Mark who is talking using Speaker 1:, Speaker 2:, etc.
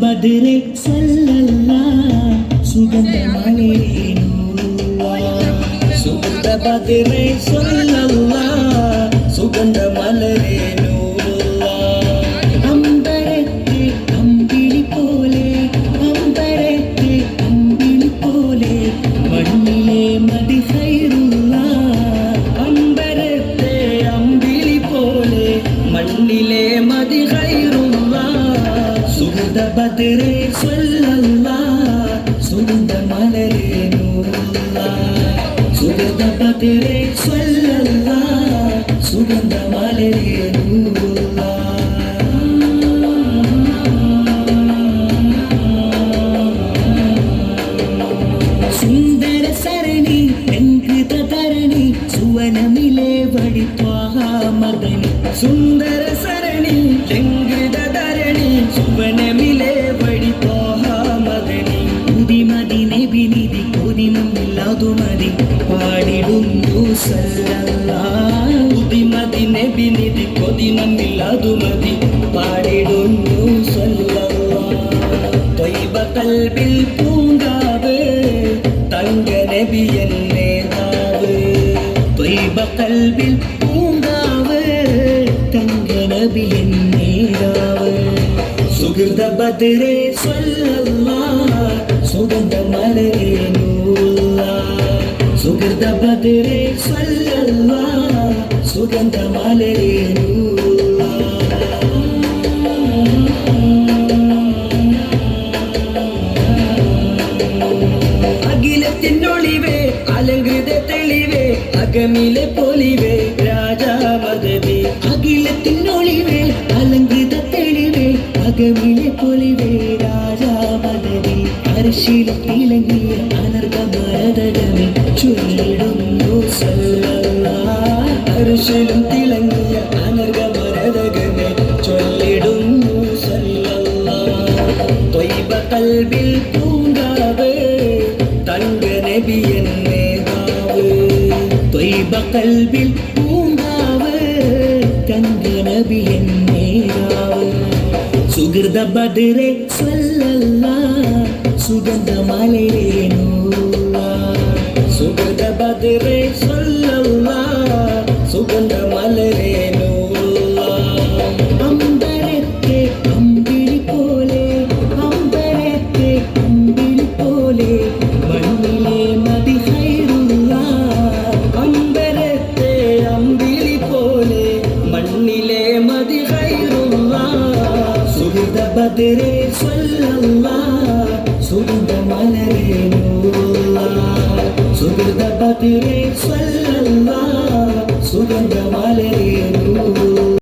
Speaker 1: ബദ്രേ സല്ലല്ലാഹ് സുഗന്ധമലരേ നൂറുല്ലാഹ് സുഗന്ധ ബദ്രേ സല്ലല്ലാഹ് സുഗന്ധമലരേ നൂറുല്ലാഹ് അമ്പരത്തെ അമ്പിളി പോലെ അമ്പരത്തെ അമ്പിളി പോലെ മണ്ണിലെ മദി ഖൈറുല്ലാഹ് അമ്പരത്തെ അമ്പിളി പോലെ മണ്ണിലെ മദി സുഗന്ധ ബദ്രേ സല്ലല്ലാഹ് സുഗന്ധമലരേ നൂറുല്ലാഹ് സുഗന്ധ ബദ്രേ സല്ലല്ലാഹ് സുഗന്ധമലരേ നൂറുല്ലാഹ് സുന്ദര സരണി ലംഘിത ധരണി സുവനമിലെ വഴി ത്വാഹ മദനി സുന്ദര സരണി ലംഘിത ധരണി സുവനമിലെ വഴി ത്വാഹ മദനി ഉദിമതി നബിനിധി കൊതിമുമില്ലാതുമതി പാടിടുന്നു സല്ലല്ലാഹ് ഉദിമതി നബിനിധി കൊതിമുമില്ലാതുമതി പാടിടുന്നു സല്ലല്ലാഹ് ത്വയ്ബ ഖൽബിൽ പൂങ്കാവ് തങ്ക നബിയൻ നേതാവ് ത്വയ്ബ ഖൽബിൽ പൂങ്കാവ് തങ്ക നബിയൻ നേതാവ് സുഗന്ധ ബദ്രേ സല്ലല്ലാഹ് സുഗന്ധമലരേ നൂറുല്ലാഹ് സുഗന്ധ ബദ്രേ സല്ലല്ലാഹ് സുഗന്ധമലരേ അഖിലത്തിനൊളിവേ അലങ്കൃത തെളിവേ അകമിലെ പൊലിവേ രാജാമദവി അഖിലത്തിനൊളിവേ അലങ്കൃത തെളിവേ അകമിലെ പൊലിവേ രാജാമദവി അർശിലും തിളങ്ങിയ അനർഘമരതകമേ ചൊല്ലിടുന്നു സല്ലല്ലാഹ് അർശിലും തിളങ്ങിയ അനർഘമരതകമേ ചൊല്ലിടുന്നു സല്ലല്ലാഹ് ത്വയ്ബ ഖൽബിൽ പൂങ്കാവ് തങ്ക നബിയൻ നേതാവ് ത്വയ്ബ ഖൽബിൽ പൂങ്കാവ് തങ്ക നബിയൻ നേതാവ് സുഗന്ധ ബദ്രേ സല്ലല്ലാഹ് സുഗന്ധമലരേ നൂറുല്ലാഹ് സുഗന്ധ ബദ്രേ സല്ലല്ലാഹ് സുഗന്ധമലരേ നൂറുല്ലാഹ് അമ്പരത്തെ അമ്പിളി പോലെ അമ്പരത്തെ അമ്പിളി പോലെ മണ്ണിലെ മദി ഖൈറുല്ലാഹ് അമ്പരത്തെ അമ്പിളി പോലെ മണ്ണിലെ മദി ഖൈറുല്ലാഹ് സുഗന്ധ ബദ്രേ സല്ലല്ലാഹ് സുഗന്ധമലരേ നൂറുല്ലാഹ് സുഗന്ധ ബദ്രേ സല്ലല്ലാഹ് സുഗന്ധമലരേ നൂറുല്ലാഹ്